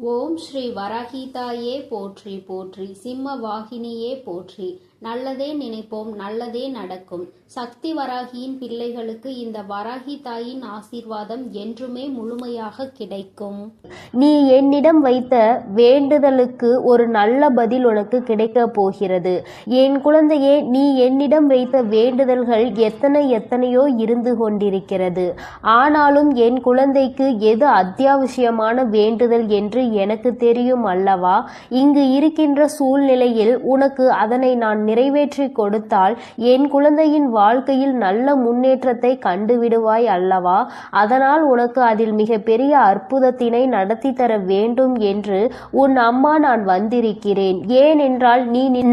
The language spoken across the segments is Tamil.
ஓம் ஸ்ரீ வராகிதாயே போற்றி போற்றி, சிம்ம வாகினியே போற்றி. நல்லதே நினைப்போம், நல்லதே நடக்கும். சக்தி வராகியின் பிள்ளைகளுக்கு இந்த வராகி தாயின் ஆசீர்வாதம் என்றுமே முழுமையாக கிடைக்கும். நீ என்னிடம் வைத்த வேண்டுதலுக்கு ஒரு நல்ல பதில் உனக்கு கிடைக்க போகிறது. என் குழந்தையே, நீ என்னிடம் வைத்த வேண்டுதல்கள் எத்தனையோ இருந்து கொண்டிருக்கிறது. ஆனாலும் என் குழந்தைக்கு எது அத்தியாவசியமான வேண்டுதல் என்று எனக்கு தெரியும் அல்லவா? இங்கு இருக்கின்ற சூழ்நிலையில் உனக்கு அதனை நான் நிறைவேற்றி கொடுத்தால் என் குழந்தையின் வாழ்க்கையில் நல்ல முன்னேற்றத்தை கண்டுவிடுவாய் அல்லவா? அதனால் உனக்கு அதில் மிக பெரிய அற்புதத்தினை நடத்தி தர வேண்டும் என்று உன் அம்மா நான் வந்திருக்கிறேன். ஏனென்றால்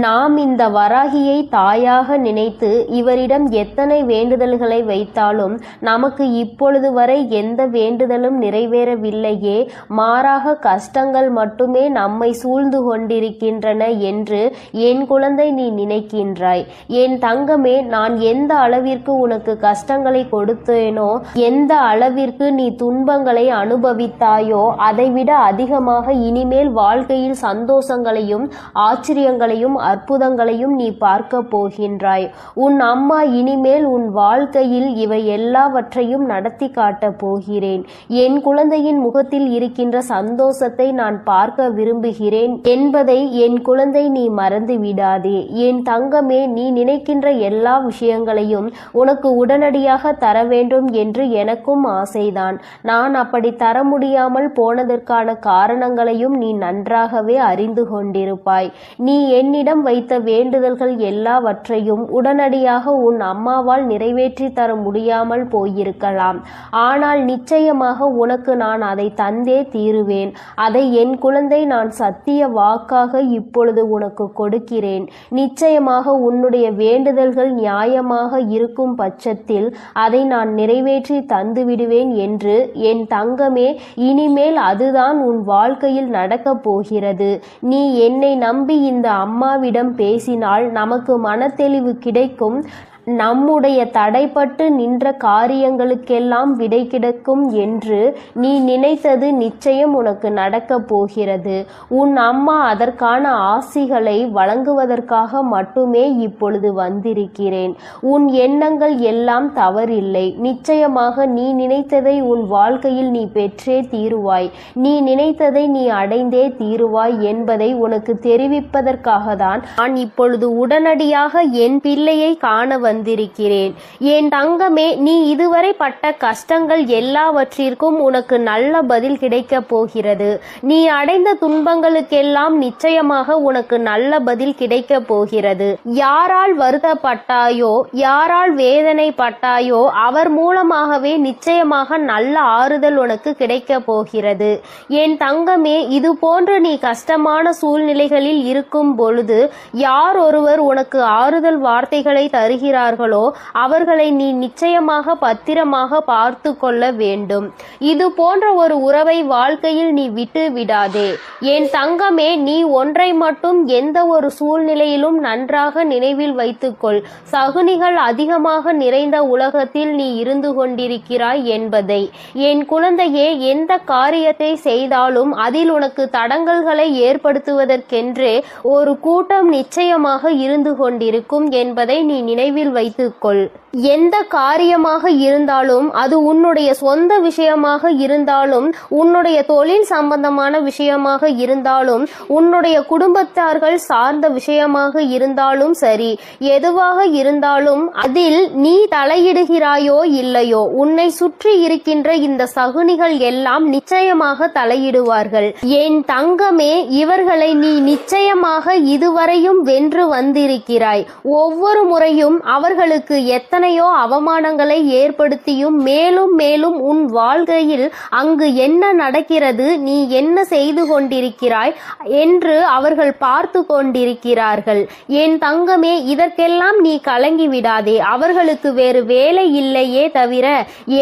நாம் இந்த வராகியை தாயாக நினைத்து இவரிடம் எத்தனை வேண்டுதல்களை வைத்தாலும் நமக்கு இப்பொழுது வரை எந்த வேண்டுதலும் நிறைவேறவில்லையே, மாறாக கஷ்டங்கள் மட்டுமே நம்மை சூழ்ந்து கொண்டிருக்கின்றன என்று என் குழந்தை நீ நினைக்கின்றாய். என் தங்கமே, நான் எந்த அளவிற்கு உனக்கு கஷ்டங்களை கொடுத்தேனோ, எந்த அளவிற்கு நீ துன்பங்களை அனுபவித்தாயோ, அதைவிட அதிகமாக இனிமேல் வாழ்க்கையில் சந்தோஷங்களையும் ஆச்சரியங்களையும் அற்புதங்களையும் நீ பார்க்க போகின்றாய். உன் அம்மா இனிமேல் உன் வாழ்க்கையில் இவை எல்லாவற்றையும் நடத்தி காட்டப் போகிறேன். என் குழந்தையின் முகத்தில் இருக்கின்ற சந்தோஷத்தை நான் பார்க்க விரும்புகிறேன் என்பதை என் குழந்தை நீ மறந்து விடாதே. என் தங்கமே, நீ நினைக்கின்ற எல்லா விஷயங்களையும் உனக்கு உடனடியாக தர வேண்டும் என்று எனக்கும் ஆசைதான். நான் அப்படி தர முடியாமல் போனதற்கான காரணங்களையும் நீ நன்றாகவே அறிந்து கொண்டிருப்பாய். நீ என்னிடம் வைத்த வேண்டுதல்கள் எல்லாவற்றையும் உடனடியாக உன் அம்மாவால் நிறைவேற்றி தர முடியாமல் போயிருக்கலாம். ஆனால் நிச்சயமாக உனக்கு நான் அதை தந்தே தீருவேன். அதை என் குழந்தை நான் சத்திய வாக்காக இப்பொழுது உனக்கு கொடுக்கிறேன். நிச்சயமாக உன்னுடைய வேண்டுதல்கள் நியாயமாக இருக்கும் பட்சத்தில் அதை நான் நிறைவேற்றி தந்துவிடுவேன் என்று என் தங்கமே, இனிமேல் அதுதான் உன் வாழ்க்கையில் நடக்கப் போகிறது. நீ என்னை நம்பி இந்த அம்மாவிடம் பேசினால் நமக்கு மனத்தெளிவு கிடைக்கும். நம்முடைய தடைப்பட்டு நின்ற காரியங்களுக்கெல்லாம் விடை கிடைக்கும் என்று நீ நினைத்தது நிச்சயம் உனக்கு நடக்கப் போகிறது. உன் அம்மா அதற்கான ஆசிகளை வழங்குவதற்காக மட்டுமே இப்பொழுது வந்திருக்கிறேன். உன் எண்ணங்கள் எல்லாம் தவறில்லை. நிச்சயமாக நீ நினைத்ததை உன் வாழ்க்கையில் நீ பெற்றே தீருவாய். நீ நினைத்ததை நீ அடைந்தே தீருவாய் என்பதை உனக்கு தெரிவிப்பதற்காக தான் நான் இப்பொழுது உடனடியாக என் பிள்ளையை காண வந்திருக்கிறேன். என் தங்கமே, நீ இதுவரை பட்ட கஷ்டங்கள் எல்லாவற்றிற்கும் உனக்கு நல்ல பதில் கிடைக்க போகிறது. நீ அடைந்த துன்பங்களுக்கெல்லாம் நிச்சயமாக உனக்கு நல்ல பதில் கிடைக்க போகிறது. யாரால் வருத்தப்பட்டாயோ, யாரால் வேதனைப்பட்டாயோ, அவர் மூலமாகவே நிச்சயமாக நல்ல ஆறுதல் உனக்கு கிடைக்க போகிறது. என் தங்கமே, இது போன்று நீ கஷ்டமான சூழ்நிலைகளில் இருக்கும் பொழுது யார் ஒருவர் உனக்கு ஆறுதல் வார்த்தைகளை தருகிறார் அவர்களை நீ நிச்சயமாக பத்திரமாக பார்த்து கொள்ள வேண்டும். இது போன்ற ஒரு உறவை வாழ்க்கையில் நீ விட்டு விடாதே. என் தங்கமே, நீ ஒன்றை மட்டும் எந்த ஒரு சூழ்நிலையிலும் நன்றாக நினைவில் வைத்துக்கொள். சகுனிகள் அதிகமாக நிறைந்த உலகத்தில் நீ இருந்து கொண்டிருக்கிறாய் என்பதை. என் குழந்தையே, எந்த காரியத்தை செய்தாலும் அதில் உனக்கு தடங்கல்களை ஏற்படுத்துவதற்கென்றே ஒரு கூட்டம் நிச்சயமாக இருந்து கொண்டிருக்கும் என்பதை நீ நினைவில் வைத்துக்கொள். எந்த காரியமாக இருந்தாலும், அது உன்னுடைய சொந்த விஷயமாக இருந்தாலும், உன்னுடைய தொழில் சம்பந்தமான விஷயமாக இருந்தாலும், உன்னுடைய குடும்பத்தார்கள் சார்ந்த விஷயமாக இருந்தாலும் சரி, எதுவாக இருந்தாலும் அதில் நீ தலையிடுகிறாயோ இல்லையோ, உன்னை சுற்றி இருக்கின்ற இந்த சகுனிகள் எல்லாம் நிச்சயமாக தலையிடுவார்கள். என் தங்கமே, இவர்களை நீ நிச்சயமாக இதுவரையும் வென்று வந்திருக்கிறாய். ஒவ்வொரு முறையும் அவர்களுக்கு எத்தனையோ அவமானங்களை ஏற்படுத்தியும் மேலும் மேலும் உன் வாழ்க்கையில் அங்கு என்ன நடக்கிறது, நீ என்ன செய்து கொண்டிருக்கிறாய் என்று அவர்கள் பார்த்து கொண்டிருக்கிறார்கள். என் தங்கமே, இதற்கெல்லாம் நீ கலங்கி விடாதே. அவர்களுக்கு வேறு வேலை இல்லையே தவிர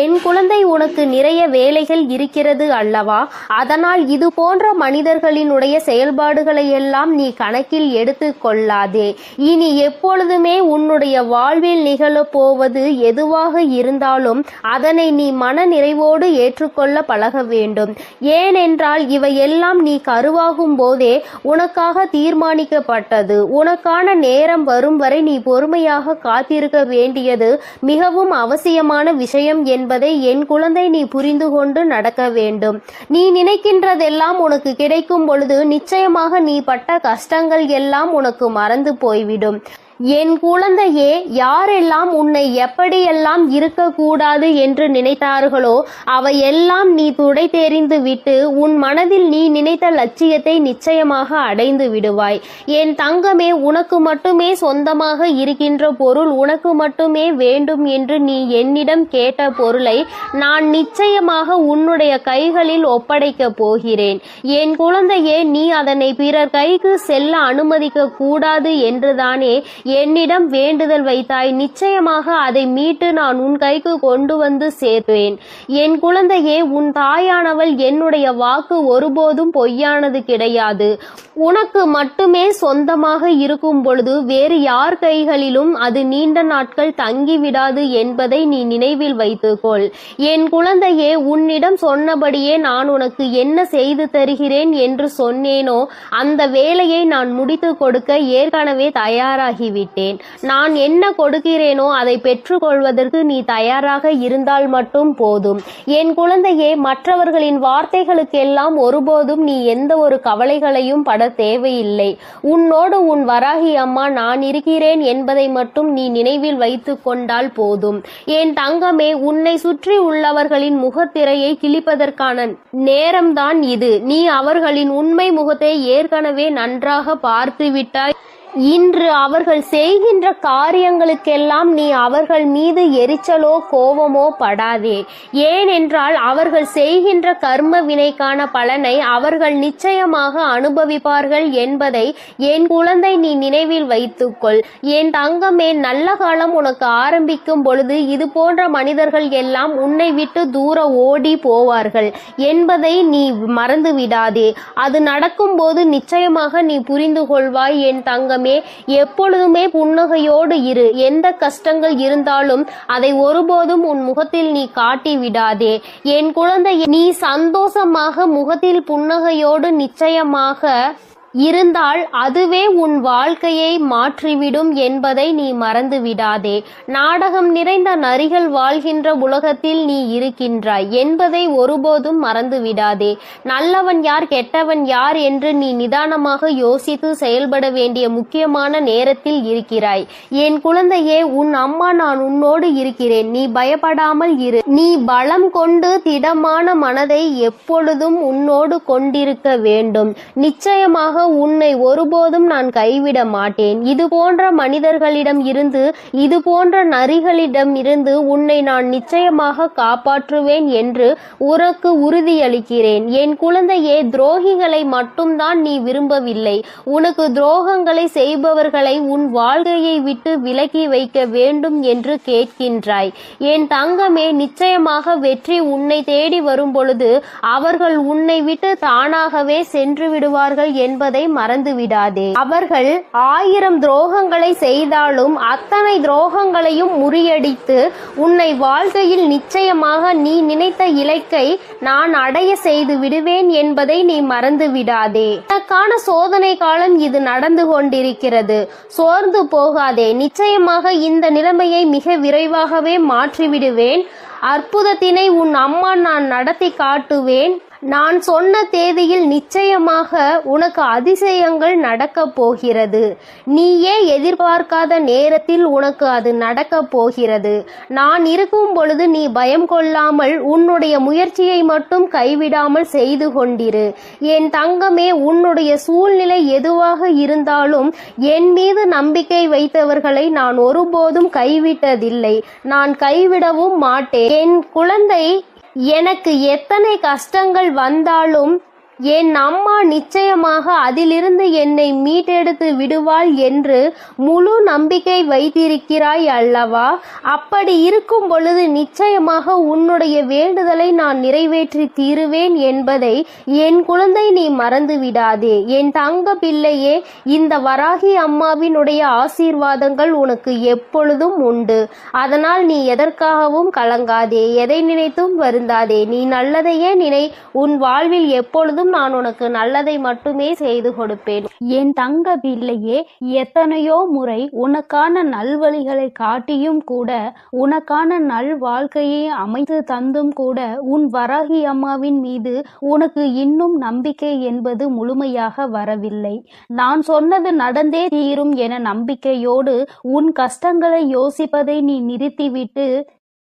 என் குழந்தை உனக்கு நிறைய வேலைகள் இருக்கிறது அல்லவா? அதனால் இது போன்ற மனிதர்களினுடைய செயல்பாடுகளை எல்லாம் நீ கணக்கில் எடுத்து கொள்ளாதே. இனி எப்பொழுதுமே உன்னுடைய வாழ்வில் நிகழப்போவது எதுவாக இருந்தாலும் அதனை நீ மன நிறைவோடு ஏற்றுக்கொள்ள பழக வேண்டும். ஏனென்றால் இவையெல்லாம் நீ கருவாகும் போதே உனக்காக தீர்மானிக்கப்பட்டது. உனக்கான நேரம் வரும் வரை நீ பொறுமையாக காத்திருக்க வேண்டியது மிகவும் அவசியமான விஷயம் என்பதை என் குழந்தை நீ புரிந்து கொண்டு நடக்க வேண்டும். நீ நினைக்கின்றதெல்லாம் உனக்கு கிடைக்கும் பொழுது நிச்சயமாக நீ பட்ட கஷ்டங்கள் எல்லாம் உனக்கு மறந்து போய்விடும். என் குழந்தையே, யாரெல்லாம் உன்னை எப்படியெல்லாம் இருக்கக்கூடாது என்று நினைத்தார்களோ அவையெல்லாம் நீ துடை தெரிந்து விட்டு உன் மனதில் நீ நினைத்த லட்சியத்தை நிச்சயமாக அடைந்து விடுவாய். என் தங்கமே, உனக்கு மட்டுமே சொந்தமாக இருக்கின்ற பொருள் உனக்கு மட்டுமே வேண்டும் என்று நீ என்னிடம் கேட்ட பொருளை நான் நிச்சயமாக உன்னுடைய கைகளில் ஒப்படைக்கப் போகிறேன். என் குழந்தையே, நீ அதனை பிறர் கைக்கு செல்ல அனுமதிக்க கூடாது என்றுதானே என்னிடம் வேண்டுதல் வைத்தாய். நிச்சயமாக அதை மீட்டு நான் உன் கைக்கு கொண்டு வந்து சேர்ப்பேன். என் குழந்தையே, உன் தாயானவள் என்னுடைய வாக்கு ஒருபோதும் பொய்யானது கிடையாது. உனக்கு மட்டுமே சொந்தமாக இருக்கும் பொழுது வேறு யார் கைகளிலும் அது நீண்ட நாட்கள் தங்கிவிடாது என்பதை நீ நினைவில் வைத்துக்கொள். என் குழந்தையே, உன்னிடம் சொன்னபடியே நான் உனக்கு என்ன செய்து தருகிறேன் என்று சொன்னேனோ அந்த வேலையை நான் முடித்து கொடுக்க ஏற்கனவே தயாராகிவிட்டேன். நான் என்ன கொடுக்கிறேனோ அதை பெற்றுக்கொள்வதற்கு நீ தயாராக இருந்தால் மட்டும் போதும். என் குழந்தையே, மற்றவர்களின் வார்த்தைகளுக்கெல்லாம் ஒருபோதும் நீ எந்த ஒரு கவலைகளையும் பட தேவையில்லை. உன்னோடு உன் வராகி அம்மா நான் இருக்கிறேன் என்பதை மட்டும் நீ நினைவில் வைத்து கொண்டால் போதும். என் தங்கமே, உன்னை சுற்றி உள்ளவர்களின் முகத்திரையை கிழிப்பதற்கான நேரம்தான் இது. நீ அவர்களின் உண்மை முகத்தை ஏற்கனவே நன்றாக பார்த்து விட்டாய். இன்று அவர்கள் செய்கின்ற காரியங்களுக்கெல்லாம் நீ அவர்கள் மீது எரிச்சலோ கோபமோ படாதே. ஏனென்றால் அவர்கள் செய்கின்ற கர்ம வினைக்கான பலனை அவர்கள் நிச்சயமாக அனுபவிப்பார்கள் என்பதை என் குழந்தை நீ நினைவில் வைத்துக்கொள். என் தங்கமே, நல்ல காலம் உனக்கு ஆரம்பிக்கும் பொழுது இது போன்ற மனிதர்கள் எல்லாம் உன்னை விட்டு தூர ஓடி போவார்கள் என்பதை நீ மறந்து விடாதே. அது நடக்கும் போது நிச்சயமாக நீ புரிந்து கொள்வாய். என் தங்கமே, எப்பொழுதுமே புன்னகையோடு இரு. எந்த கஷ்டங்கள் இருந்தாலும் அதை ஒருபோதும் உன் முகத்தில் நீ காட்டி விடாதே. என் குழந்தை, நீ சந்தோஷமாக முகத்தில் புன்னகையோடு நிச்சயமாக இருந்தால் அதுவே உன் வாழ்க்கையை மாற்றிவிடும் என்பதை நீ மறந்து விடாதே. நாடகம் நிறைந்த நரிகள் வாழ்கின்ற உலகத்தில் நீ இருக்கின்றாய் என்பதை ஒருபோதும் மறந்து விடாதே. நல்லவன் யார் கெட்டவன் யார் என்று நீ நிதானமாக யோசித்து செயல்பட வேண்டிய முக்கியமான நேரத்தில் இருக்கிறாய். என் குழந்தையே, உன் அம்மா நான் உன்னோடு இருக்கிறேன். நீ பயப்படாமல் இரு. நீ பலம் கொண்டு திடமான மனதை எப்பொழுதும் உன்னோடு கொண்டிருக்க வேண்டும். நிச்சயமாக உன்னை ஒருபோதும் நான் கைவிட மாட்டேன். இது போன்ற மனிதர்களிடம் இருந்து, இது போன்ற நரிகளிடம் இருந்து உன்னை நான் நிச்சயமாக காப்பாற்றுவேன் என்று உனக்கு உறுதியளிக்கிறேன். என் குழந்தையே, துரோகிகளை மட்டும்தான் நீ விரும்பவில்லை. உனக்கு துரோகங்களை செய்பவர்களை உன் வாழ்க்கையை விட்டு விலக்கி வைக்க வேண்டும் என்று கேட்கின்றாய். என் தங்கமே, நிச்சயமாக வெற்றி உன்னை தேடி வரும் பொழுது அவர்கள் உன்னை விட்டு தானாகவே சென்று விடுவார்கள் என்பதை மறந்து விடாதே. அவர்கள் 1000 துரோகங்களை செய்தாலும் அத்தனை துரோகங்களையும் முறியடித்து உன்னை வாழ்க்கையில் நிச்சயமாக நீ நினைத்த இலக்கை நான் அடைய செய்து விடுவேன் என்பதை நீ மறந்து விடாதே. உனக்கான சோதனை காலம் இது நடந்து கொண்டிருக்கிறது. சோர்ந்து போகாதே. நிச்சயமாக இந்த நிலைமையை மிக விரைவாகவே மாற்றிவிடுவேன். அற்புதத்தினை உன் அம்மா நான் நடத்தி காட்டுவேன். நான் சொன்ன தேதியில் நிச்சயமாக உனக்கு அதிசயங்கள் நடக்க போகிறது. நீயே எதிர்பார்க்காத நேரத்தில் உனக்கு அது நடக்க போகிறது. நான் இருக்கும் பொழுது நீ பயம் கொள்ளாமல் உன்னுடைய முயற்சியை மட்டும் கைவிடாமல் செய்து கொண்டிரு. என் தங்கமே, உன்னுடைய சூழ்நிலை எதுவாக இருந்தாலும் என் மீது நம்பிக்கை வைத்தவர்களை நான் ஒருபோதும் கைவிட்டதில்லை. நான் கைவிடவும் மாட்டேன். என் குழந்தை, எனக்கு எத்தனை கஷ்டங்கள் வந்தாலும் என் அம்மா நிச்சயமாக அதிலிருந்து என்னை மீட்டெடுத்து விடுவாள் என்று முழு நம்பிக்கை வைத்திருக்கிறாய் அல்லவா? அப்படி இருக்கும் பொழுது நிச்சயமாக உன்னுடைய வேண்டுதலை நான் நிறைவேற்றி தீருவேன் என்பதை என் குழந்தை நீ மறந்து விடாதே. என் தங்க பிள்ளையே, இந்த வராகி அம்மாவினுடைய ஆசீர்வாதங்கள் உனக்கு எப்பொழுதும் உண்டு. அதனால் நீ எதற்காகவும் கலங்காதே, எதை நினைத்தும் வருந்தாதே. நீ நல்லதையே நினை. உன் வாழ்வில் எப்பொழுதும் நான் உனக்கு நல்லதை மட்டுமே செய்து கொடுப்பேன். என் தங்க பிள்ளையே, எத்தனையோ முறை உனக்கான நல்வழிகளை காட்டியும் கூட, உனக்கான நல் வாழ்க்கையை அமைத்து தந்தும் கூட, உன் வராகி அம்மாவின் மீது உனக்கு இன்னும் நம்பிக்கை என்பது முழுமையாக வரவில்லை. நான் சொன்னது நடந்தே தீரும் என நம்பிக்கையோடு உன் கஷ்டங்களை யோசிப்பதை நீ நிறுத்திவிட்டு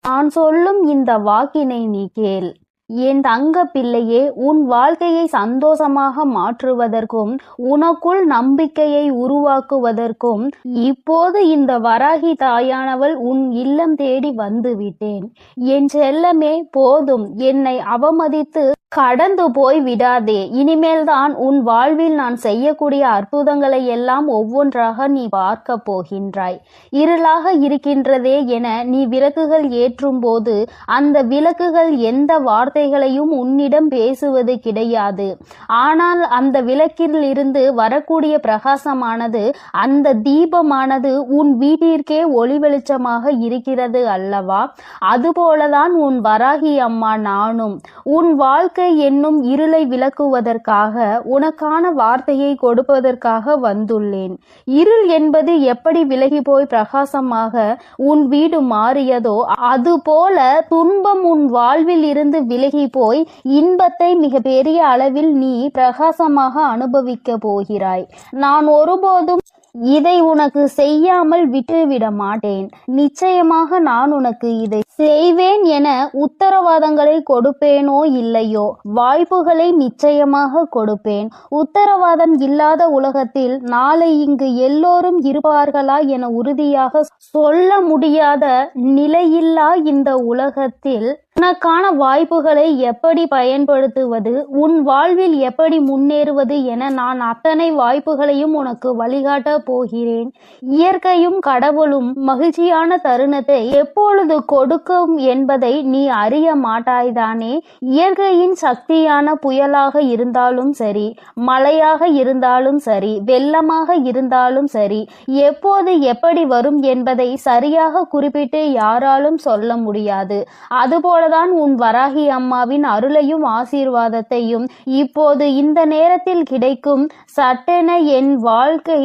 நான் சொல்லும் இந்த வாக்கினை நீ கேள். என் தங்க பிள்ளையே, உன் வாழ்க்கையை சந்தோஷமாக மாற்றுவதற்கும் உனக்குள் நம்பிக்கையை உருவாக்குவதற்கும் இப்போது இந்த வராகி தாயானவள் உன் இல்லம் தேடி வந்து விட்டேன். என் செல்லமே, போதும், என்னை அவமதித்து கடந்து போய் விடாதே. இனிமேல்தான் உன் வாழ்வில் நான் செய்யக்கூடிய அற்புதங்களை எல்லாம் ஒவ்வொன்றாக நீ பார்க்க போகின்றாய். இருளாக இருக்கின்றதே என நீ விளக்குகள் ஏற்றும் போது அந்த விளக்குகள் எந்த வார்த்தைகளையும் உன்னிடம் பேசுவது கிடையாது. ஆனால் அந்த விளக்கில் இருந்து வரக்கூடிய பிரகாசமானது, அந்த தீபமானது உன் வீட்டிற்கே ஒளி வெளிச்சமாக இருக்கிறது அல்லவா? அதுபோலதான் உன் வராகி அம்மா நானும் உன் வாழ்க்கை என்னும் இருளை விளக்குவதற்காக, உனக்கான வார்த்தையை கொடுப்பதற்காக வந்துள்ளேன். இருள் என்பது எப்படி விலகி போய் பிரகாசமாக உன் வீடு மாறியதோ அதுபோல துன்பம் உன் வாழ்வில் இருந்து விலகி போய் இன்பத்தை மிக பெரிய அளவில் நீ பிரகாசமாக அனுபவிக்க போகிறாய். நான் ஒருபோதும் இதை உனக்கு செய்யாமல் விட்டுவிட மாட்டேன். நிச்சயமாக நான் உனக்கு இதை செய்வேன் என உத்தரவாதங்களை கொடுப்பேனோ இல்லையோ, வாய்ப்புகளை நிச்சயமாக கொடுப்பேன். உத்தரவாதம் இல்லாத உலகத்தில் நாளை இங்கு எல்லோரும் இருப்பார்களா என உறுதியாக சொல்ல முடியாத நிலையில்லா இந்த உலகத்தில் உனக்கான வாய்ப்புகளை எப்படி பயன்படுத்துவது, உன் வாழ்வில் எப்படி முன்னேறுவது என நான் அத்தனை வாய்ப்புகளையும் உனக்கு வழிகாட்ட போகிறேன். இயற்கையும் கடவுளும் மகிழ்ச்சியான தருணத்தை எப்பொழுது கொடுக்கும் என்பதை நீ அறிய மாட்டாய்தானே? இயற்கையின் சக்தியான புயலாக இருந்தாலும் சரி, மழையாக இருந்தாலும் சரி, வெள்ளமாக இருந்தாலும் சரி, எப்போது எப்படி வரும் என்பதை சரியாக குறிப்பிட்டு யாராலும் சொல்ல முடியாது. அதுபோலதான் உன் வராகி அம்மாவின் அருளையும் ஆசீர்வாதத்தையும் இப்போது இந்த நேரத்தில் கிடைக்கும். சட்டென என் வாழ்க்கை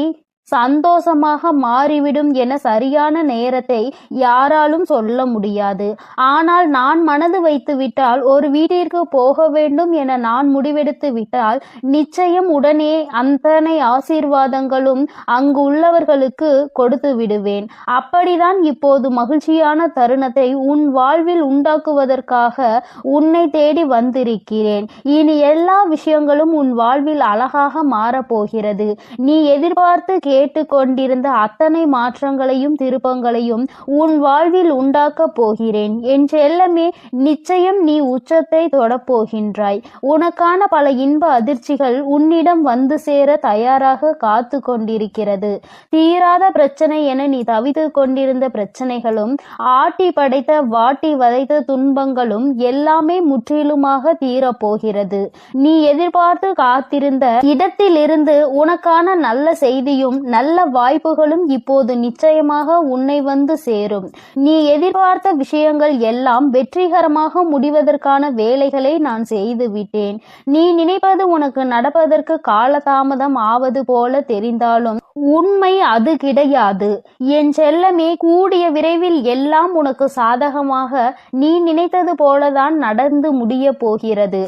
சந்தோஷமாக மாறிவிடும் என சரியான நேரத்தை யாராலும் சொல்ல முடியாது. ஆனால் நான் மனது வைத்து விட்டால், ஒரு வீட்டிற்கு போக வேண்டும் என நான் முடிவெடுத்து விட்டால், நிச்சயம் உடனே அத்தனை ஆசீர்வாதங்களும் அங்கு உள்ளவர்களுக்கு கொடுத்து விடுவேன். அப்படிதான் இப்போது மகிழ்ச்சியான தருணத்தை உன் வாழ்வில் உண்டாக்குவதற்காக உன்னை தேடி வந்திருக்கிறேன். இனி எல்லா விஷயங்களும் உன் வாழ்வில் அழகாக மாறப்போகிறது. நீ எதிர்பார்த்து கேட்டுக்கொண்டிருந்த அத்தனை மாற்றங்களையும் திருப்பங்களையும் உன் வாழ்வில் உண்டாக்கப் போகிறேன். என் செல்லமே, நிச்சயம் நீ உச்சத்தை தொடப்போகின்றாய். உனக்கான பல இன்ப அதிர்ச்சிகள் உன்னிடம் வந்து சேர தயாராக காத்து கொண்டிருக்கிறது. தீராத பிரச்சனை என நீ தவித்து கொண்டிருந்த பிரச்சனைகளும், ஆட்டி படைத்த வாட்டி வதைத்த துன்பங்களும் எல்லாமே முற்றிலுமாக தீரப்போகிறது. நீ எதிர்பார்த்து காத்திருந்த இடத்திலிருந்து உனக்கான நல்ல செய்தியும் நல்ல வாய்ப்புகளும் இப்போது நிச்சயமாக உன்னை வந்து சேரும். நீ எதிர்பார்த்த விஷயங்கள் எல்லாம் வெற்றிகரமாக முடிவதற்கான வேலைகளை நான் செய்து விட்டேன். நீ நினைப்பது உனக்கு நடப்பதற்கு காலதாமதம் ஆவது போல தெரிந்தாலும் உண்மை அது கிடையாது. என் செல்லமே, கூடிய விரைவில் எல்லாம் உனக்கு சாதகமாக நீ நினைத்தது போலதான் நடந்து முடிய போகிறது.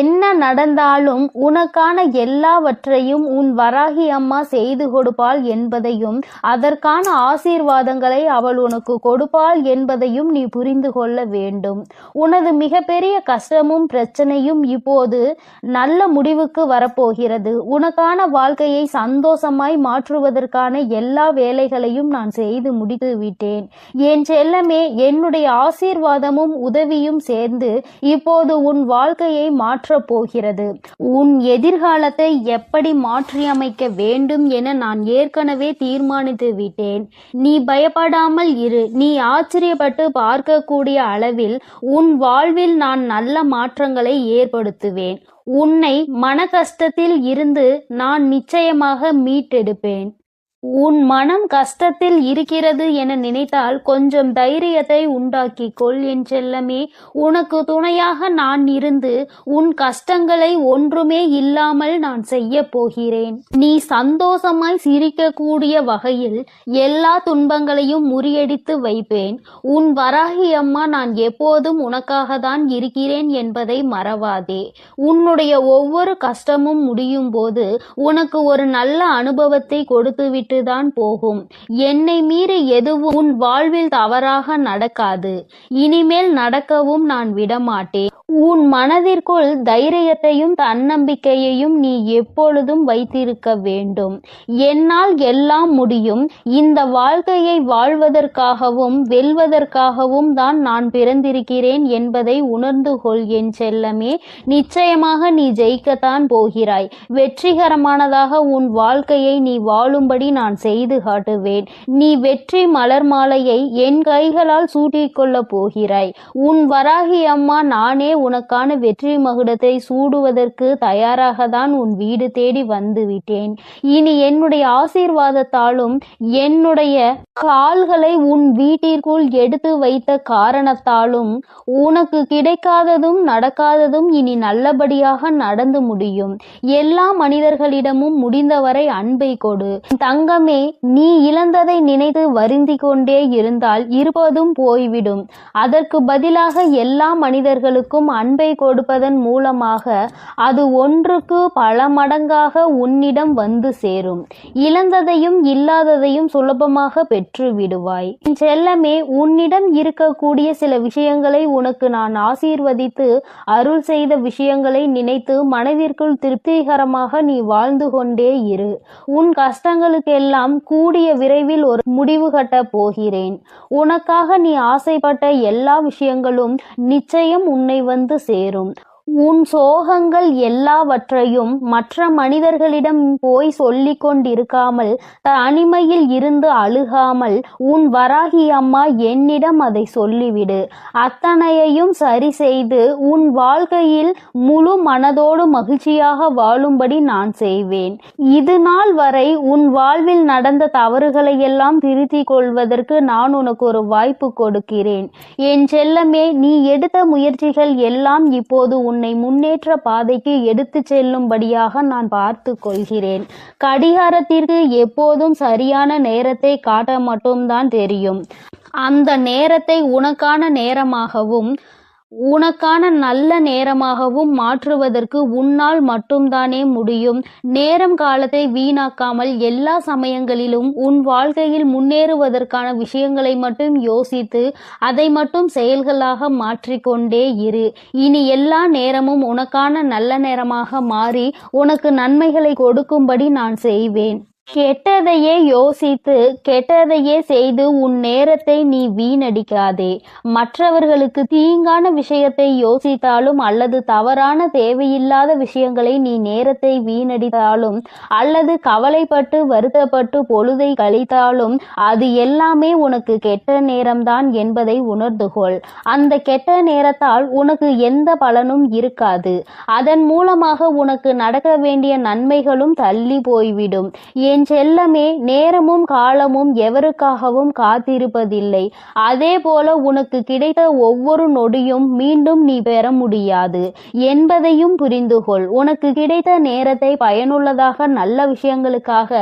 என்ன நடந்தாலும் உனக்கான எல்லாவற்றையும் உன் வராகி அம்மா செய்து கொடுப்பாள் கொடுப்பாள் என்பதையும் அதற்கான ஆசீர்வாதங்களை அவள் உனக்கு கொடுப்பாள் என்பதையும் நீ புரிந்து கொள்ள வேண்டும். உனது மிகப்பெரிய கஷ்டமும் பிரச்சனையும் இப்போது நல்ல முடிவுக்கு வரப்போகிறது. உனக்கான வாழ்க்கையை சந்தோஷமாய் மாற்றுவதற்கான எல்லா வேலைகளையும் நான் செய்து முடித்து விட்டேன். என் செல்லமே, என்னுடைய ஆசீர்வாதமும் உதவியும் சேர்ந்து இப்போது உன் வாழ்க்கையை மாற்றப் போகிறது. உன் எதிர்காலத்தை எப்படி மாற்றியமைக்க வேண்டும் என நான் ஏற்கனவே தீர்மானித்து விட்டேன். நீ பயப்படாமல் இரு. நீ ஆச்சரியப்பட்டு பார்க்கக்கூடிய அளவில் உன் வாழ்வில் நான் நல்ல மாற்றங்களை ஏற்படுத்துவேன். உன்னை மன கஷ்டத்தில் இருந்து நான் நிச்சயமாக மீட்டெடுப்பேன். உன் மனம் கஷ்டத்தில் இருக்கிறது என நினைத்தால் கொஞ்சம் தைரியத்தை உண்டாக்கிக் கொள் என் செல்லமே. உனக்கு துணையாக நான் இருந்து உன் கஷ்டங்களை ஒன்றுமே இல்லாமல் நான் செய்ய போகிறேன். நீ சந்தோஷமாய் சிரிக்கக்கூடிய வகையில் எல்லா துன்பங்களையும் முறியடித்து வைப்பேன். உன் வராகி அம்மா நான் எப்போதும் உனக்காக தான் இருக்கிறேன் என்பதை மறவாதே. உன்னுடைய ஒவ்வொரு கஷ்டமும் முடியும் போது உனக்கு ஒரு நல்ல அனுபவத்தை கொடுத்துவிட்டு தான் போகும். என்னை மீறி எதுவும் உன் வாழ்வில் தவறாக நடக்காது. இனிமேல் நடக்கவும் நான் விடமாட்டேன். உன் மனதிற்குள் தைரியத்தையும் தன்னம்பிக்கையையும் நீ எப்பொழுதும் வைத்திருக்க வேண்டும். என்னால் எல்லாம் முடியும். இந்த வாழ்க்கையை வாழ்வதற்காகவும் வெல்வதற்காகவும் தான் நான் பிறந்திருக்கிறேன் என்பதை உணர்ந்து கொள் என் செல்லமே. நிச்சயமாக நீ ஜெயிக்கத்தான் போகிறாய். வெற்றிகரமானதாக உன் வாழ்க்கையை நீ வாழும்படி நான் செய்து காட்டுவேன். நீ வெற்றி மலர் மாலையை என் கைகளால் சூட்டிக்கொள்ளப் போகிறாய். உன் வராகி அம்மா நானே உனக்கான வெற்றி மகுடத்தை சூடுவதற்கு தயாராக தான் உன் வீடு தேடி வந்து விட்டேன். இனி என்னுடைய ஆசீர்வாதத்தாலும் என்னுடைய கால்களை உன் வீட்டிற்குள் எடுத்து வைத்த காரணத்தாலும் உனக்கு கிடைக்காததும் நடக்காததும் இனி நல்லபடியாக நடந்து முடியும். எல்லா மனிதர்களிடமும் முடிந்தவரை அன்பை கொடு. தங்கமே, நீ இழந்ததை நினைத்து வருந்தி கொண்டே இருந்தால் இருப்பதும் போய்விடும். அதற்கு பதிலாக எல்லா மனிதர்களுக்கும் அன்பை கொடுப்பதன் மூலமாக அது ஒன்றுக்கு பல மடங்காக உன்னிடம் வந்து சேரும். இழந்ததையும் இல்லாததையும் சுலபமாக பெற்று விடுவாய். செல்லமே, உன்னிடம் இருக்கக்கூடிய சில விஷயங்களை உனக்கு நான் ஆசீர்வதித்து அருள் செய்த விஷயங்களை நினைத்து மனதிற்குள் திருப்திகரமாக நீ வாழ்ந்து கொண்டே இரு. உன் கஷ்டங்களுக்கெல்லாம் கூடிய விரைவில் ஒரு முடிவு கட்டப் போகிறேன். உனக்காக நீ ஆசைப்பட்ட எல்லா விஷயங்களும் நிச்சயம் உன்னை வந்து சேரும். உன் சோகங்கள் எல்லாவற்றையும் மற்ற மனிதர்களிடம் போய் சொல்லிக் கொண்டிருக்காமல் தனிமையில் இருந்து அழுகாமல் உன் வராகி அம்மா என்னிடம் அதை சொல்லிவிடு. அத்தனையையும் சரி செய்து உன் வாழ்க்கையில் முழு மனதோடு மகிழ்ச்சியாக வாழும்படி நான் செய்வேன். இது நாள் வரை உன் வாழ்வில் நடந்த தவறுகளை எல்லாம் திருத்திக் கொள்வதற்கு நான் உனக்கு ஒரு வாய்ப்பு கொடுக்கிறேன். என் செல்லமே, நீ எடுத்த முயற்சிகள் எல்லாம் இப்போது உன்னை முன்னேற்ற பாதைக்கு எடுத்து செல்லும்படியாக நான் பார்த்து கொள்கிறேன். கடிகாரத்திற்கு எப்போதும் சரியான நேரத்தை காட்ட மட்டும்தான் தெரியும். அந்த நேரத்தை உனக்கான நேரமாகவும் உனக்கான நல்ல நேரமாகவும் மாற்றுவதற்கு உன்னால் மட்டும்தானே முடியும். நேரம் காலத்தை வீணாக்காமல் எல்லா சமயங்களிலும் உன் வாழ்க்கையில் முன்னேறுவதற்கான விஷயங்களை மட்டும் யோசித்து அதை மட்டும் செயல்களாக மாற்றிக்கொண்டே இரு. இனி எல்லா நேரமும் உனக்கான நல்ல நேரமாக மாறி உனக்கு நன்மைகளை கொடுக்கும்படி நான் செய்வேன். கெட்டதையே யோசித்து கெட்டதையே செய்து உன் நேரத்தை நீ வீணடிக்காதே. மற்றவர்களுக்கு தீங்கான விஷயத்தை யோசித்தாலும் அல்லது தவறான தேவையில்லாத விஷயங்களை நீ நேரத்தை வீணடித்தாலும் அல்லது கவலைப்பட்டு வருத்தப்பட்டு பொழுதை கழித்தாலும் அது எல்லாமே உனக்கு கெட்ட நேரம்தான் என்பதை உணர்ந்து கொள். அந்த கெட்ட நேரத்தால் உனக்கு எந்த பலனும் இருக்காது. அதன் மூலமாக உனக்கு நடக்க வேண்டிய நன்மைகளும் தள்ளி போய்விடும். என் செல்லமே, நேரமும் காலமும் எவருக்காகவும் காத்திருப்பதில்லை. அதே போல உனக்கு கிடைத்த ஒவ்வொரு நொடியும் மீண்டும் நீ பெற முடியாது என்பதையும் புரிந்து கொள். உனக்கு கிடைத்த நேரத்தை பயனுள்ளதாக நல்ல விஷயங்களுக்காக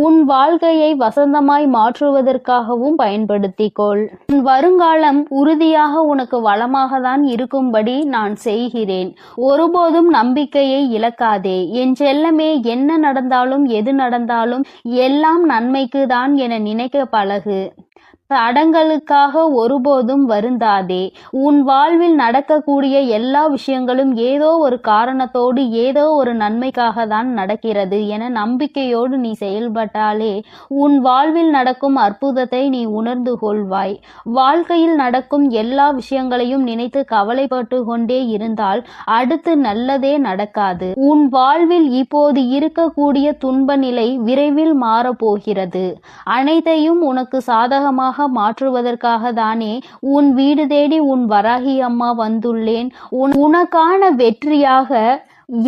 உன் வாழ்க்கையை வசந்தமாய் மாற்றுவதற்காகவும் பயன்படுத்திக் கொள். உன் வருங்காலம் உறுதியாக உனக்கு வளமாக தான் இருக்கும்படி நான் செய்கிறேன். ஒருபோதும் நம்பிக்கையை இழக்காதே என் செல்லமே. என்ன நடந்தாலும் எது நடந்தாலும் இருந்தாலும் எல்லாம் நன்மைக்கு தான் என நினைக்க பழகு. தடங்களுக்காக ஒருபோதும் வருந்தாதே. உன் வாழ்வில் நடக்கக்கூடிய எல்லா விஷயங்களும் ஏதோ ஒரு காரணத்தோடு ஏதோ ஒரு நன்மைக்காக தான் நடக்கிறது என நம்பிக்கையோடு நீ செயல்பட்டாலே உன் வாழ்வில் நடக்கும் அற்புதத்தை நீ உணர்ந்து கொள்வாய். வாழ்க்கையில் நடக்கும் எல்லா விஷயங்களையும் நினைத்து கவலைப்பட்டு கொண்டே இருந்தால் அடுத்து நல்லதே நடக்காது. உன் வாழ்வில் இப்போது இருக்கக்கூடிய துன்ப நிலை விரைவில் மாறப்போகிறது. அனைத்தையும் உனக்கு சாதகமாக மாற்றுவதற்காக தானே உன் வீடு தேடி உன் வராகி அம்மா வந்துள்ளேன். உனக்கான வெற்றியாக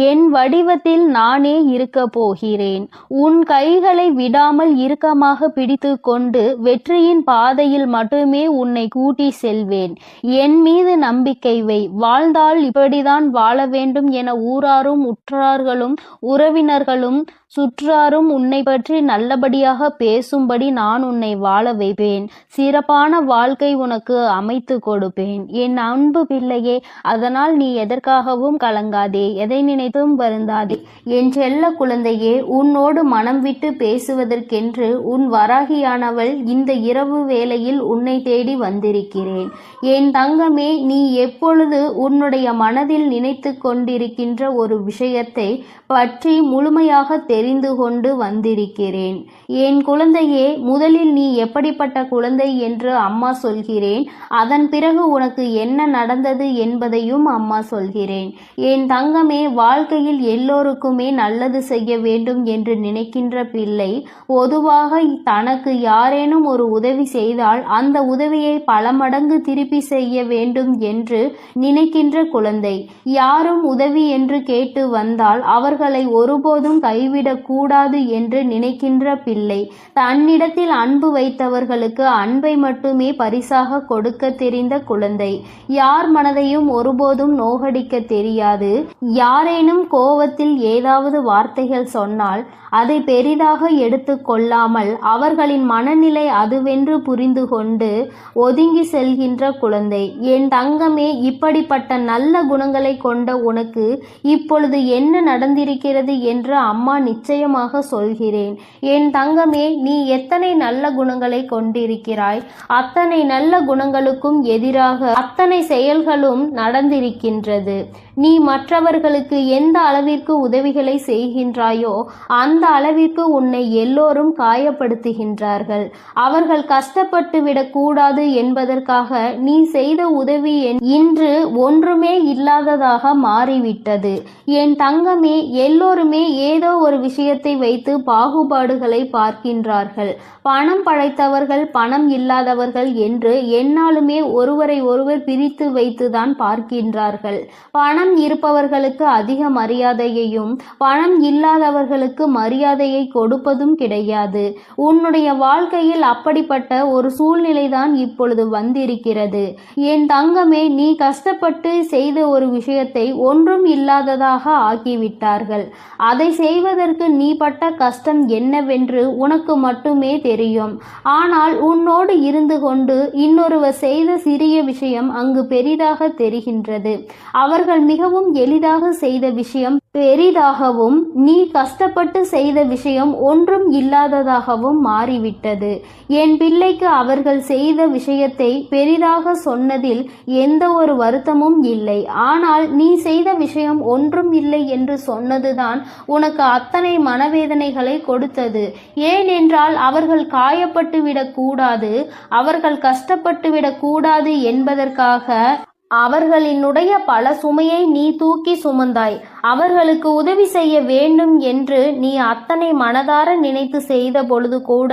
என் வடிவத்தில் நானே இருக்க போகிறேன். உன் கைகளை விடாமல் இறுக்கமாக பிடித்து கொண்டு வெற்றியின் பாதையில் மட்டுமே உன்னை கூட்டி செல்வேன். என் மீது நம்பிக்கை வை. வாழ்ந்தால் இப்படிதான் வாழ வேண்டும் என ஊராரும் உற்றார்களும் உறவினர்களும் சுற்றாரும் உன்னை பற்றி நல்லபடியாக பேசும்படி நான் உன்னை வாழ வைப்பேன். சிறப்பான வாழ்க்கை உனக்கு அமைத்து கொடுப்பேன் என் அன்பு பிள்ளையே. அதனால் நீ எதற்காகவும் கலங்காதே, எதை நினைத்தும் வருந்தாதே. என் செல்ல குழந்தையே, உன்னோடு மனம் விட்டு பேசுவதற்கென்று உன் வராகியானவள் இந்த இரவு வேளையில் உன்னை தேடி வந்திருக்கிறேன். என் தங்கமே, நீ எப்பொழுது உன்னுடைய மனதில் நினைத்து கொண்டிருக்கின்ற ஒரு விஷயத்தை பற்றி முழுமையாக தெரிந்து கொண்டு வந்திருக்கிறேன். என் குழந்தையே, முதலில் நீ எப்படிப்பட்ட குழந்தை என்று அம்மா சொல்கிறேன். அதன் பிறகு உனக்கு என்ன நடந்தது என்பதையும் அம்மா சொல்கிறேன். என் தங்கமே, வாழ்க்கையில் எல்லோருக்குமே நல்லது செய்ய வேண்டும் என்று நினைக்கின்ற பிள்ளை பொதுவாக தனக்கு யாரேனும் ஒரு உதவி செய்தால் அந்த உதவியை பல மடங்கு திருப்பி செய்ய வேண்டும் என்று நினைக்கின்ற குழந்தை. யாரும் உதவி என்று கேட்டு வந்தால் அவர்களை ஒருபோதும் கைவிடக் கூடாது என்று நினைக்கின்ற பிள்ளை. தன்னிடத்தில் அன்பு வைத்தவர்களுக்கு அன்பை மட்டுமே பரிசாக கொடுக்க தெரிந்த குழந்தை. யார் மனதையும் ஒருபோதும் நோகடிக்க தெரியாது. யாரேனும் கோவத்தில் ஏதாவது வார்த்தைகள் சொன்னால் அதை பெரிதாக எடுத்து கொள்ளாமல் அவர்களின் மனநிலை அதுவென்று புரிந்து கொண்டு ஒதுங்கி செல்கின்ற குழந்தை. என் தங்கமே, இப்படிப்பட்ட நல்ல குணங்களை கொண்ட உனக்கு இப்பொழுது என்ன நடந்திருக்கிறது என்று அம்மா நிச்சயமாக சொல்கிறேன். என் தங்கமே, நீ எத்தனை நல்ல குணங்களை கொண்டிருக்கிறாய், அத்தனை நல்ல குணங்களுக்கும் எதிராக அத்தனை செயல்களும் நடந்திருக்கின்றது. நீ மற்றவர்களுக்கு எந்த அளவிற்கு உதவிகளை செய்கின்றாயோ அந்த அளவிற்கு உன்னை எல்லோரும் காயப்படுத்துகின்றார்கள். அவர்கள் கஷ்டப்பட்டு விடக்கூடாது என்பதற்காக நீ செய்த உதவி இன்று ஒன்றுமே இல்லாததாக மாறிவிட்டது. என் தங்கமே, எல்லோருமே ஏதோ ஒரு விஷயத்தை வைத்து பாகுபாடுகளை பார்க்கின்றார்கள். பணம் படைத்தவர்கள் பணம் இல்லாதவர்கள் என்று எந்நாளுமே ஒருவரை ஒருவர் பிரித்து வைத்துதான் பார்க்கின்றார்கள். பணம் இருப்பவர்களுக்கு அதிக மரியாதையையும் பணம் இல்லாதவர்களுக்கு மரியாதையை கொடுப்பதும் கிடையாது. உன்னுடைய வாழ்க்கையில் அப்படிப்பட்ட ஒரு சூழ்நிலைதான் இப்பொழுது வந்திருக்கிறது. என் தங்கமே, நீ கஷ்டப்பட்டு செய்த ஒரு விஷயத்தை ஒன்றும் இல்லாததாக ஆக்கிவிட்டார்கள். அதை செய்வதற்கு நீ பட்ட கஷ்டம் என்னவென்று உனக்கு மட்டுமே தெரியும். ஆனால் உன்னோடு இருந்து கொண்டு இன்னொருவர் செய்த சிறிய விஷயம் அங்கு பெரிதாக தெரிகின்றது. அவர்கள் மிகவும் எளிதாக செய்த விஷயம் பெரிதாகவும் நீ கஷ்டப்பட்டு செய்த விஷயம் ஒன்றும் இல்லாததாகவும் மாறிவிட்டது. என் பிள்ளைக்கு அவர்கள் செய்த விஷயத்தை பெரிதாக சொன்னதில் எந்த ஒரு வருத்தமும் இல்லை. ஆனால் நீ செய்த விஷயம் ஒன்றும் இல்லை என்று சொன்னதுதான் உனக்கு அத்தனை மனவேதனைகளை கொடுத்தது. ஏனென்றால் அவர்கள் காயப்பட்டு விடக்கூடாது, அவர்கள் கஷ்டப்பட்டு விடக்கூடாது என்பதற்காக அவர்களினுடைய பல சுமையை நீ தூக்கி சுமந்தாய். அவர்களுக்கு உதவி செய்ய வேண்டும் என்று நீ அத்தனை மனதார நினைத்து செய்த பொழுது கூட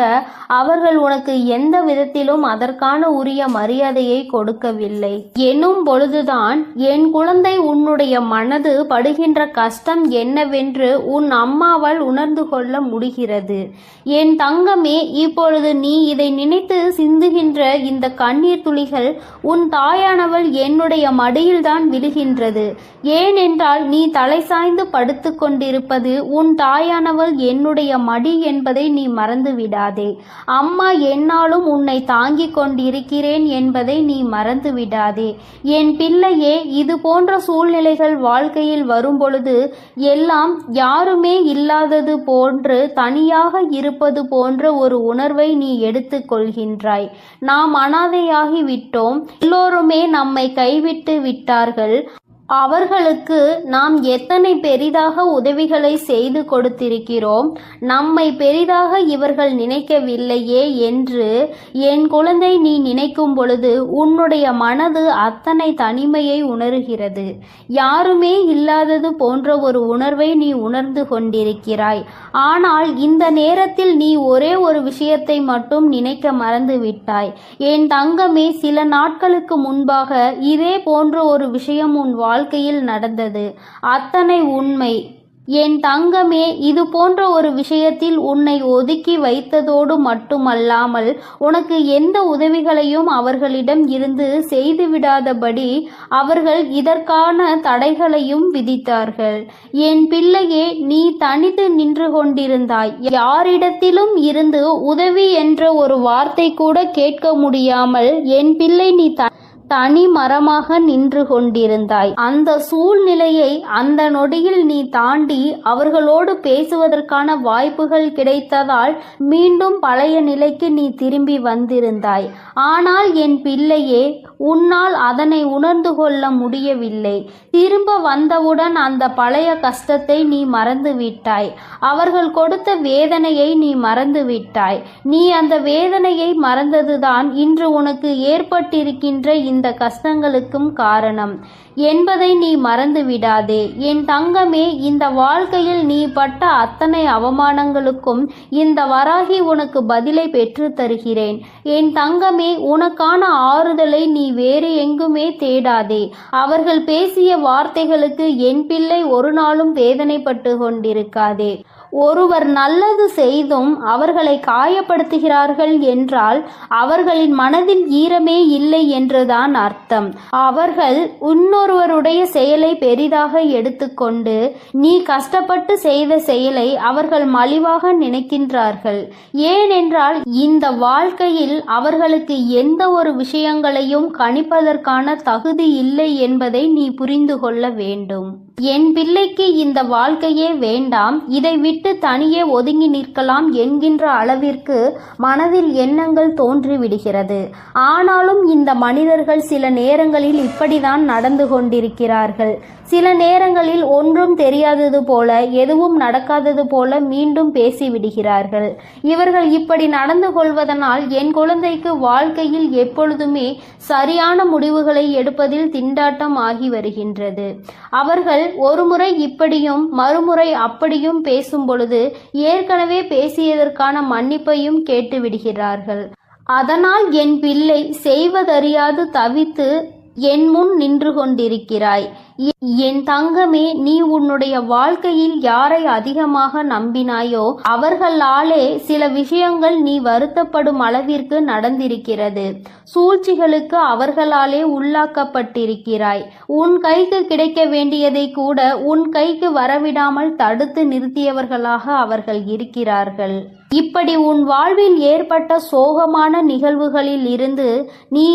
அவர்கள் உனக்கு எந்த விதத்திலும் அதற்கான உரிய மரியாதையை கொடுக்கவில்லை. எனும் பொழுதுதான் என் குழந்தை, உன்னுடைய மனது படுகின்ற கஷ்டம் என்னவென்று உன் அம்மாவால் உணர்ந்து கொள்ள முடிகிறது. என் தங்கமே, இப்பொழுது நீ இதை நினைத்து சிந்துகின்ற இந்த கண்ணீர் துளிகள் உன் தாயானவள் என்னுடைய மடியில்தான் விழுகின்றது. ஏனென்றால் நீ தலை சாய்ந்து படுத்து கொண்டிருப்பது உன் தாயானவள் என்னுடைய மடி என்பதை நீ மறந்து விடாதே. அம்மா என்னாலும் உன்னை தாங்கிக் கொண்டிருக்கிறேன் என்பதை நீ மறந்து விடாதே. என் பிள்ளையே, இது போன்ற சூழ்நிலைகள் வாழ்க்கையில் வரும்பொழுது எல்லாம் யாருமே இல்லாதது போன்று தனியாக இருப்பது போன்ற ஒரு உணர்வை நீ எடுத்துக் கொள்கின்றாய். நாம் அனாதையாகி விட்டோம், எல்லோருமே நம்மை கைவிட்டு விட்டார்கள், அவர்களுக்கு நாம் எத்தனை பெரிதாக உதவிகளை செய்து கொடுத்திருக்கிறோம், நம்மை பெரிதாக இவர்கள் நினைக்கவில்லையே என்று என் குழந்தை நீ நினைக்கும் பொழுது உன்னுடைய மனது அத்தனை தனிமையை உணர்கிறது. யாருமே இல்லாதது போன்ற ஒரு உணர்வை நீ உணர்ந்து கொண்டிருக்கிறாய். ஆனால் இந்த நேரத்தில் நீ ஒரே ஒரு விஷயத்தை மட்டும் நினைக்க மறந்து விட்டாய். என் தங்கமே, சில நாட்களுக்கு முன்பாக இதே போன்ற ஒரு விஷயம் உன் வாழ்க்கையில் நடந்தது. அத்தனை உண்மை. என் தங்கமே, இது போன்ற ஒரு விஷயத்தில் உன்னை ஒதுக்கி வைத்ததோடு மட்டுமல்லாமல் உனக்கு எந்த உதவிகளையும் அவர்களிடம் இருந்து செய்துவிடாதபடி அவர்கள் இதற்கான தடைகளையும் விதித்தார்கள். என் பிள்ளையே, நீ தனித்து நின்று கொண்டிருந்தாய். யாரிடத்திலும் இருந்து உதவி என்ற ஒரு வார்த்தை கூட கேட்க முடியாமல் என் பிள்ளை நீ தனி மரமாக நின்று கொண்டிருந்தாய். அந்த சூழ்நிலையை அந்த நொடியில் நீ தாண்டி அவர்களோடு பேசுவதற்கான வாய்ப்புகள் கிடைத்ததால் மீண்டும் பழைய நிலைக்கு நீ திரும்பி வந்திருந்தாய். ஆனால் என் பிள்ளையே, உன்னால் அதனை உணர்ந்து கொள்ள முடியவில்லை. திரும்ப வந்தவுடன் அந்த பழைய கஷ்டத்தை நீ மறந்து விட்டாய். அவர்கள் கொடுத்த வேதனையை நீ மறந்து விட்டாய். நீ அந்த வேதனையை மறந்ததுதான் இன்று உனக்கு ஏற்பட்டிருக்கின்ற இந்த கஷ்டங்களுக்கும் காரணம் என்பதை நீ மறந்து விடாதே. என் தங்கமே, இந்த வாழ்க்கையில் நீ பட்ட அத்தனை அவமானங்களுக்கும் இந்த வராகி உனக்கு பதிலை பெற்று தருகிறேன். என் தங்கமே, உனக்கான ஆறுதலை நீ வேறு எங்குமே தேடாதே. அவர்கள் பேசிய வார்த்தைகளுக்கு என் பிள்ளை ஒரு நாளும் வேதனைப்பட்டு கொண்டிருக்காதே. ஒருவர் நல்லது செய்தும் அவர்களை காயப்படுத்துகிறார்கள் என்றால் அவர்களின் மனதில் ஈரமே இல்லை என்றுதான் அர்த்தம். அவர்கள் இன்னொருவருடைய செயலை பெரிதாக எடுத்துக்கொண்டு நீ கஷ்டப்பட்டு செய்த செயலை அவர்கள் மலிவாக நினைக்கின்றார்கள். ஏனென்றால் இந்த வாழ்க்கையில் அவர்களுக்கு எந்த ஒரு விஷயங்களையும் கணிப்பதற்கான தகுதி இல்லை என்பதை நீ புரிந்து கொள்ள வேண்டும். என் பிள்ளைக்கு இந்த வாழ்க்கையே வேண்டாம், இதை விட்டு தனியே ஒதுங்கி நிற்கலாம் என்கின்ற அளவிற்கு மனதில் எண்ணங்கள் தோன்றிவிடுகிறது. ஆனாலும் இந்த மனிதர்கள் சில நேரங்களில் இப்படிதான் நடந்து கொண்டிருக்கிறார்கள். சில நேரங்களில் ஒன்றும் தெரியாதது போல, எதுவும் நடக்காதது போல மீண்டும் பேசிவிடுகிறார்கள். இவர்கள் இப்படி நடந்து கொள்வதனால் என் குழந்தைக்கு வாழ்க்கையில் எப்பொழுதுமே சரியான முடிவுகளை எடுப்பதில் திண்டாட்டம் ஆகி வருகின்றது. அவர்கள் ஒருமுறை இப்படியும் மறுமுறை அப்படியும் பேசும் பொழுது ஏற்கனவே பேசியதற்கான மன்னிப்பையும் கேட்டு விடுகிறார்கள். அதனால் என் பிள்ளை செய்வதறியாது தவித்து என் முன் நின்று கொண்டிருக்கிறாய். என் தங்கமே, நீ உன்னுடைய வாழ்க்கையில் யாரை அதிகமாக நம்பினாயோ அவர்களாலே சில விஷயங்கள் நீ வருத்தப்படும் அளவிற்கு நடந்திருக்கிறது. சூழ்ச்சிகளுக்கு அவர்களாலே உள்ளாக்கப்பட்டிருக்கிறாய். உன் கைக்கு கிடைக்க வேண்டியதை கூட உன் கைக்கு வரவிடாமல் தடுத்து நிறுத்தியவர்களாக அவர்கள் இருக்கிறார்கள். இப்படி உன் வாழ்வில் ஏற்பட்ட சோகமான நிகழ்வுகளில் இருந்து நீ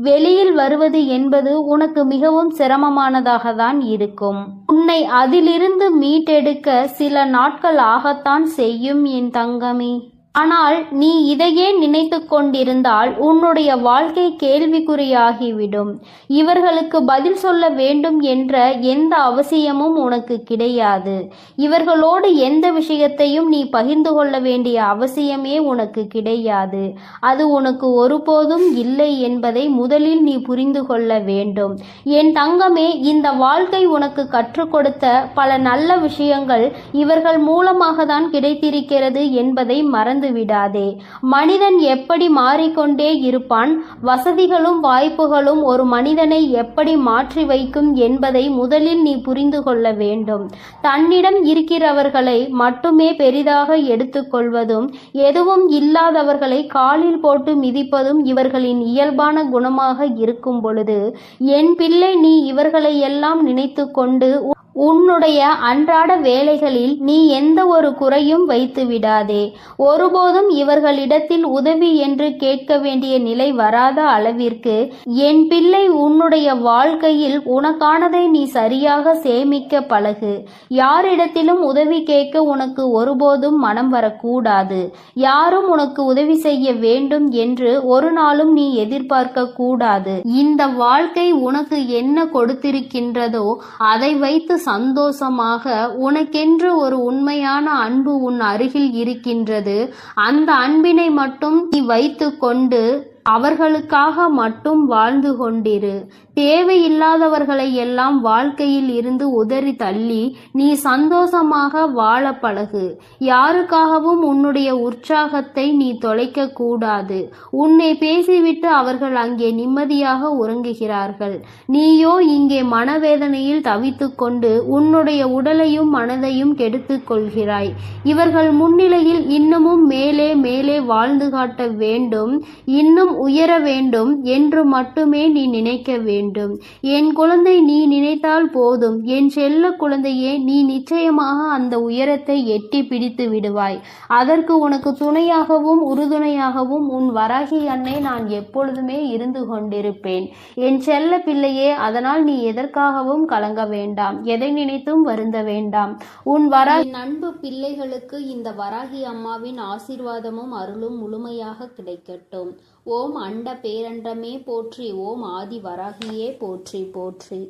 வெளியில் வருவது என்பது உனக்கு மிகவும் சிரமமானதாக தான் இருக்கும். உன்னை அதிலிருந்து மீட்டெடுக்க சில நாட்கள் ஆகத்தான் செய்யும் என் தங்கமே. ஆனால் நீ இதையே நினைத்து கொண்டிருந்தால் உன்னுடைய வாழ்க்கை கேள்விக்குறியாகிவிடும். இவர்களுக்கு பதில் சொல்ல வேண்டும் என்ற எந்த அவசியமும் உனக்கு கிடையாது. இவர்களோடு எந்த விஷயத்தையும் நீ பகிர்ந்து கொள்ள வேண்டிய அவசியமே உனக்கு கிடையாது. அது உனக்கு ஒருபோதும் இல்லை என்பதை முதலில் நீ புரிந்து கொள்ள வேண்டும். என் தங்கமே, இந்த வாழ்க்கை உனக்கு கற்றுக் கொடுத்த பல நல்ல விஷயங்கள் இவர்கள் மூலமாக தான் கிடைத்திருக்கிறது என்பதை மறந்து விடாதே. மனிதன் எப்படி மாறிக்கொண்டே இருப்பான், வசதிகளும் வாய்ப்புகளும் ஒரு மனிதனை எப்படி மாற்றி வைக்கும் என்பதை முதலில் நீ புரிந்து கொள்ள வேண்டும். தன்னிடம் இருக்கிறவர்களை மட்டுமே பெரிதாக எடுத்துக்கொள்வதும் எதுவும் இல்லாதவர்களை காலில் போட்டு மிதிப்பதும் இவர்களின் இயல்பான குணமாக இருக்கும் பொழுது என் பிள்ளை நீ இவர்களை எல்லாம் நினைத்து கொண்டு உன்னுடைய அன்றாட வேலைகளில் நீ எந்த ஒரு குறையும் வைத்து விடாதே. ஒருபோதும் இவர்களிடத்தில் உதவி என்று கேட்க வேண்டிய நிலை வராத அளவிற்கு என் பிள்ளை உன்னுடைய வாழ்க்கையில் உனக்கானதை நீ சரியாக சேமிக்க பழகு. யாரிடத்திலும் உதவி கேட்க உனக்கு ஒருபோதும் மனம் வரக்கூடாது. யாரும் உனக்கு உதவி செய்ய வேண்டும் என்று ஒரு நாளும் நீ எதிர்பார்க்க கூடாது. இந்த வாழ்க்கை உனக்கு என்ன கொடுத்திருக்கின்றதோ அதை வைத்து சந்தோஷமாக உனக்கென்று ஒரு உண்மையான அன்பு உன் அருகில் இருக்கின்றது. அந்த அன்பினை மட்டும் நீ வைத்து கொண்டு அவர்களுக்காக மட்டும் வாழ்ந்து கொண்டிரு. தேவையில்லாதவர்களை எல்லாம் வாழ்க்கையில் இருந்து உதறி தள்ளி நீ சந்தோஷமாக வாழ பழகு. யாருக்காகவும் உன்னுடைய உற்சாகத்தை நீ தொலைக்க கூடாது. உன்னை பேசிவிட்டு அவர்கள் அங்கே நிம்மதியாக உறங்குகிறார்கள். நீயோ இங்கே மனவேதனையில் தவித்து கொண்டு உன்னுடைய உடலையும் மனதையும் கெடுத்துக் கொள்கிறாய். இவர்கள் முன்னிலையில் இன்னமும் மேலே மேலே வாழ்ந்து காட்ட வேண்டும், இன்னும் உயர வேண்டும் என்று மட்டுமே நீ நினைக்க வேண்டும். என் குழந்தை, நீ நினைத்தால் போதும். என் செல்ல குழந்தையே, நீ நிச்சயமாக அந்த உயரத்தை எட்டி பிடித்து விடுவாய். அதற்கு உனக்கு துணையாகவும் உறுதுணையாகவும் உன் வராகி அன்னை நான் எப்பொழுதுமே இருந்து கொண்டிருப்பேன். என் செல்ல பிள்ளையே, அதனால் நீ எதற்காகவும் கலங்க வேண்டாம், எதை நினைத்தும் வருந்த வேண்டாம். உன் அன்பு பிள்ளைகளுக்கு இந்த வராகி அம்மாவின் ஆசீர்வாதமும் அருளும் முழுமையாக கிடைக்கட்டும். ஓம் அண்ட பேரண்டமே போற்றி. ஓம் ஆதி வராகியே போற்றி போற்றி.